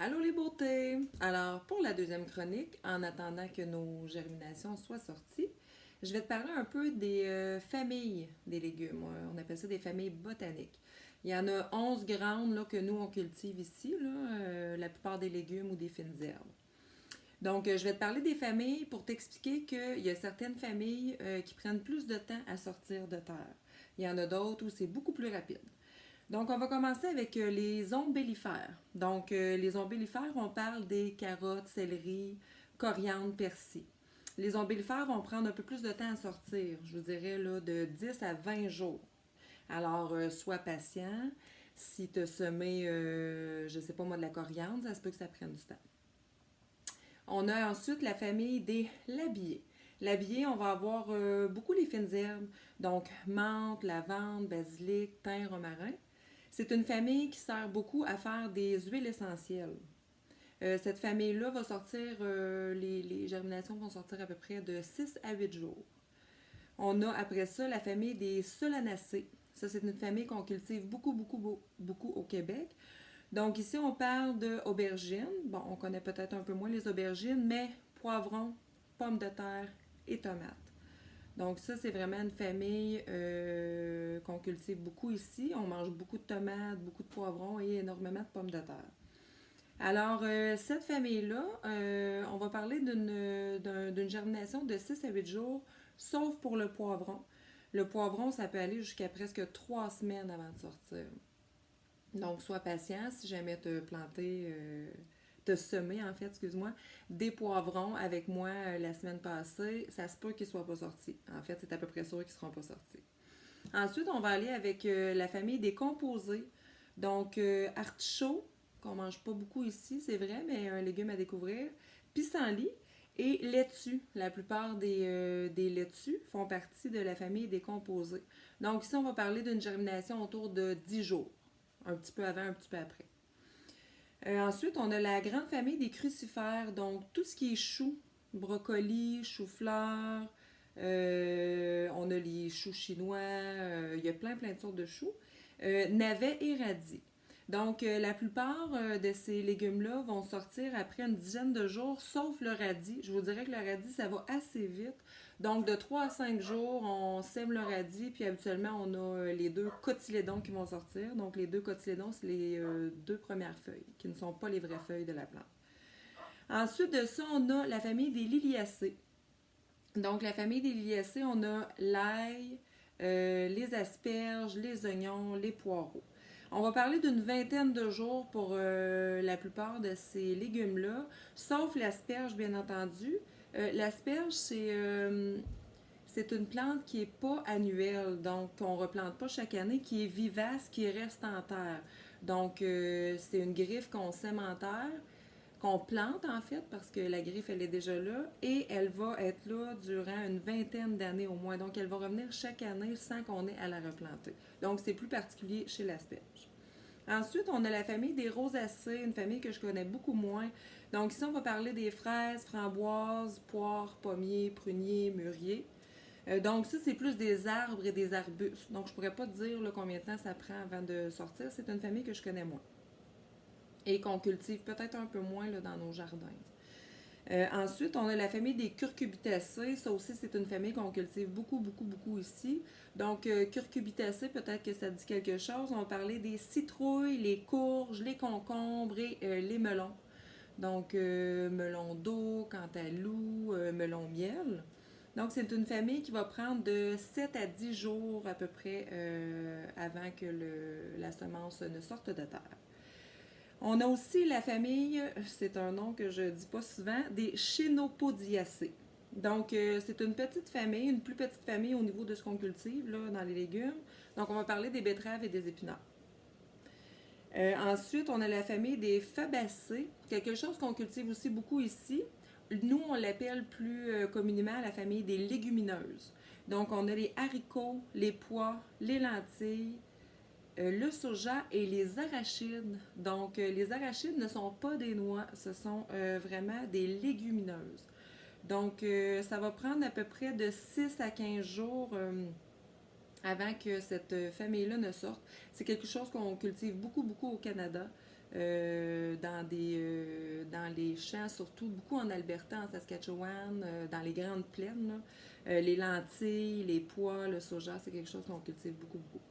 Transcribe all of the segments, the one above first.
Allô les beautés! Alors, pour la deuxième chronique, en attendant que nos germinations soient sorties, je vais te parler un peu des familles des légumes. On appelle ça des familles botaniques. Il y en a 11 grandes là, que nous, on cultive ici, là, la plupart des légumes ou des fines herbes. Donc, je vais te parler des familles pour t'expliquer qu'il y a certaines familles qui prennent plus de temps à sortir de terre. Il y en a d'autres où c'est beaucoup plus rapide. Donc, on va commencer avec les ombellifères. Donc, les ombellifères, on parle des carottes, céleri, coriandre, persil. Les ombellifères vont prendre un peu plus de temps à sortir, je vous dirais là, de 10 à 20 jours. Alors, sois patient. Si tu as semé, je ne sais pas moi, de la coriandre, ça se peut que ça prenne du temps. On a ensuite la famille des labiers. Labier, on va avoir beaucoup les fines herbes, donc menthe, lavande, basilic, thym, romarin. C'est une famille qui sert beaucoup à faire des huiles essentielles. Cette famille-là va sortir, les germinations vont sortir à peu près de 6 à 8 jours. On a après ça la famille des solanacées. Ça, c'est une famille qu'on cultive beaucoup au Québec. Donc ici, on parle d'aubergines. Bon, on connaît peut-être un peu moins les aubergines, mais poivrons, pommes de terre et tomates. Donc ça, c'est vraiment une famille qu'on cultive beaucoup ici. On mange beaucoup de tomates, beaucoup de poivrons et énormément de pommes de terre. Alors, cette famille-là, on va parler d'une germination de 6 à 8 jours, sauf pour le poivron. Le poivron, ça peut aller jusqu'à presque 3 semaines avant de sortir. Donc, sois patient si jamais te planter, te semer en fait, excuse-moi, des poivrons avec moi la semaine passée, ça se peut qu'ils ne soient pas sortis. En fait, c'est à peu près sûr qu'ils ne seront pas sortis. Ensuite, on va aller avec la famille des composés. Donc, artichaut, qu'on ne mange pas beaucoup ici, c'est vrai, mais un légume à découvrir. Pissenlit et laitue. La plupart des laitues font partie de la famille des composés. Donc, ici, on va parler d'une germination autour de 10 jours. Un petit peu avant, un petit peu après. Ensuite, on a la grande famille des crucifères, donc tout ce qui est choux, brocoli, chou-fleur, on a les choux chinois, il y a plein de sortes de choux. Navets et radis. Donc, la plupart de ces légumes-là vont sortir après une dizaine de jours, sauf le radis. Je vous dirais que le radis, ça va assez vite. Donc, de 3 à 5 jours, on sème le radis, puis habituellement, on a les deux cotylédons qui vont sortir. Donc, les deux cotylédons, c'est les deux premières feuilles, qui ne sont pas les vraies feuilles de la plante. Ensuite de ça, on a la famille des liliacées. Donc, la famille des liliacées, on a l'ail, les asperges, les oignons, les poireaux. On va parler d'une vingtaine de jours pour la plupart de ces légumes-là, sauf l'asperge, bien entendu. L'asperge, c'est une plante qui n'est pas annuelle, donc on ne replante pas chaque année, qui est vivace, qui reste en terre. Donc, c'est une griffe qu'on sème en terre, qu'on plante en fait, parce que la griffe, elle est déjà là, et elle va être là durant une vingtaine d'années au moins. Donc, elle va revenir chaque année sans qu'on ait à la replanter. Donc, c'est plus particulier chez l'asperge. Ensuite, on a la famille des rosacées, une famille que je connais beaucoup moins. Donc ici, on va parler des fraises, framboises, poires, pommiers, pruniers, mûriers. Donc ça, c'est plus des arbres et des arbustes. Donc je pourrais pas te dire là, combien de temps ça prend avant de sortir. C'est une famille que je connais moins et qu'on cultive peut-être un peu moins là, dans nos jardins. Ensuite, on a la famille des curcubitacées. Ça aussi, c'est une famille qu'on cultive beaucoup ici. Donc, curcubitacées, peut-être que ça dit quelque chose. On va parler des citrouilles, les courges, les concombres et les melons. Donc, melon d'eau, cantaloupe, melon miel. Donc, c'est une famille qui va prendre de 7 à 10 jours à peu près avant que la semence ne sorte de terre. On a aussi la famille, c'est un nom que je dis pas souvent, des Chenopodiacées. Donc, c'est une petite famille, une plus petite famille au niveau de ce qu'on cultive là, dans les légumes. Donc, on va parler des betteraves et des épinards. Ensuite, on a la famille des Fabacées, quelque chose qu'on cultive aussi beaucoup ici. Nous, on l'appelle plus communément la famille des légumineuses. Donc, on a les haricots, les pois, les lentilles, le soja et les arachides. Donc, les arachides ne sont pas des noix, ce sont vraiment des légumineuses. Donc, ça va prendre à peu près de 6 à 15 jours avant que cette famille-là ne sorte. C'est quelque chose qu'on cultive beaucoup au Canada. dans les champs, surtout beaucoup en Alberta, en Saskatchewan, dans les grandes plaines. Là. Les lentilles, les pois, le soja, c'est quelque chose qu'on cultive beaucoup, beaucoup.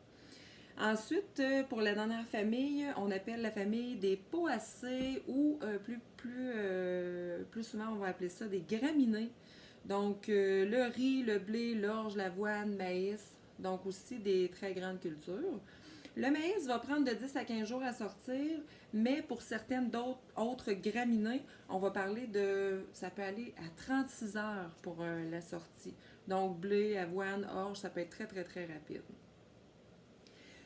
Ensuite, pour la dernière famille, on appelle la famille des poacées ou plus souvent, on va appeler ça des graminées. Donc, le riz, le blé, l'orge, l'avoine, maïs, donc aussi des très grandes cultures. Le maïs va prendre de 10 à 15 jours à sortir, mais pour certaines autres graminées, on va parler de, ça peut aller à 36 heures pour la sortie. Donc, blé, avoine, orge, ça peut être très, très, très rapide.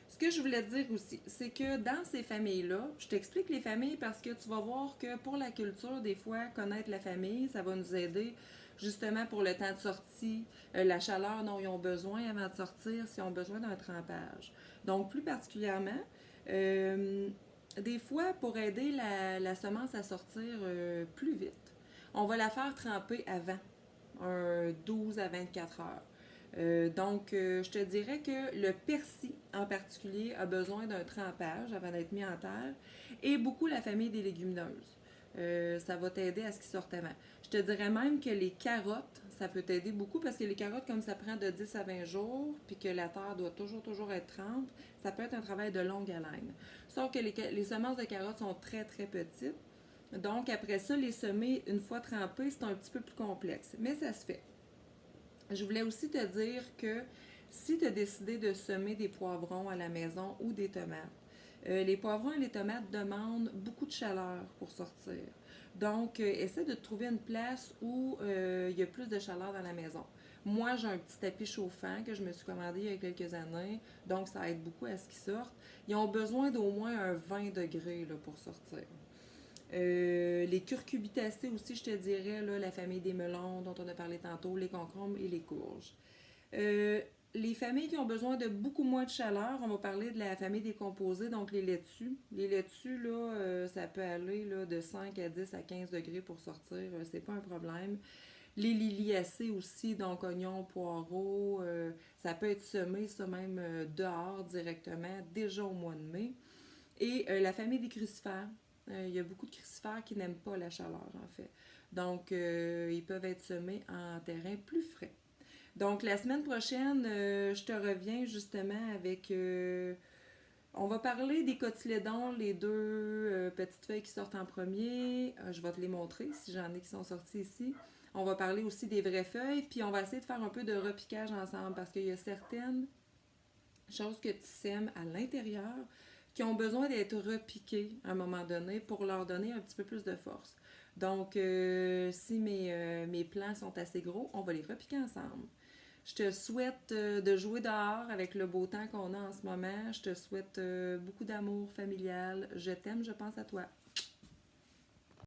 Ce que je voulais te dire aussi, c'est que dans ces familles-là, je t'explique les familles parce que tu vas voir que pour la culture, des fois, connaître la famille, ça va nous aider justement pour le temps de sortie, la chaleur dont ils ont besoin avant de sortir, s'ils ont besoin d'un trempage. Donc, plus particulièrement, euh, des fois, pour aider la semence à sortir plus vite, on va la faire tremper avant, un 12 à 24 heures. Je te dirais que le persil en particulier a besoin d'un trempage avant d'être mis en terre et beaucoup la famille des légumineuses. Ça va t'aider à ce qu'ils sortent avant. Je te dirais même que les carottes, ça peut t'aider beaucoup parce que les carottes, comme ça prend de 10 à 20 jours, puis que la terre doit toujours être trempe, ça peut être un travail de longue haleine. Sauf que les semences de carottes sont très, très petites. Donc, après ça, les semer une fois trempées, c'est un petit peu plus complexe. Mais ça se fait. Je voulais aussi te dire que si tu as décidé de semer des poivrons à la maison ou des tomates, les poivrons et les tomates demandent beaucoup de chaleur pour sortir. Donc, essaie de trouver une place où il y a plus de chaleur dans la maison. Moi, j'ai un petit tapis chauffant que je me suis commandé il y a quelques années, donc ça aide beaucoup à ce qu'ils sortent. Ils ont besoin d'au moins un 20 degrés là, pour sortir. Les curcubitacées aussi, je te dirais, là, la famille des melons dont on a parlé tantôt, les concombres et les courges. Euh, les familles qui ont besoin de beaucoup moins de chaleur, on va parler de la famille des composés, donc les laitues. Les laitues, là, ça peut aller là, de 5 à 10 à 15 degrés pour sortir, c'est pas un problème. Les liliacées aussi, donc oignons, poireaux, ça peut être semé, ça même dehors directement, déjà au mois de mai. Et la famille des crucifères. Il y a beaucoup de crucifères qui n'aiment pas la chaleur, en fait. Donc, ils peuvent être semés en terrain plus frais. Donc, la semaine prochaine, je te reviens justement avec... on va parler des cotylédons, les deux petites feuilles qui sortent en premier. Je vais te les montrer si j'en ai qui sont sortis ici. On va parler aussi des vraies feuilles, puis on va essayer de faire un peu de repiquage ensemble parce qu'il y a certaines choses que tu sèmes à l'intérieur qui ont besoin d'être repiquées à un moment donné pour leur donner un petit peu plus de force. Donc, si mes plants sont assez gros, on va les repiquer ensemble. Je te souhaite de jouer dehors avec le beau temps qu'on a en ce moment. Je te souhaite beaucoup d'amour familial. Je t'aime, je pense à toi.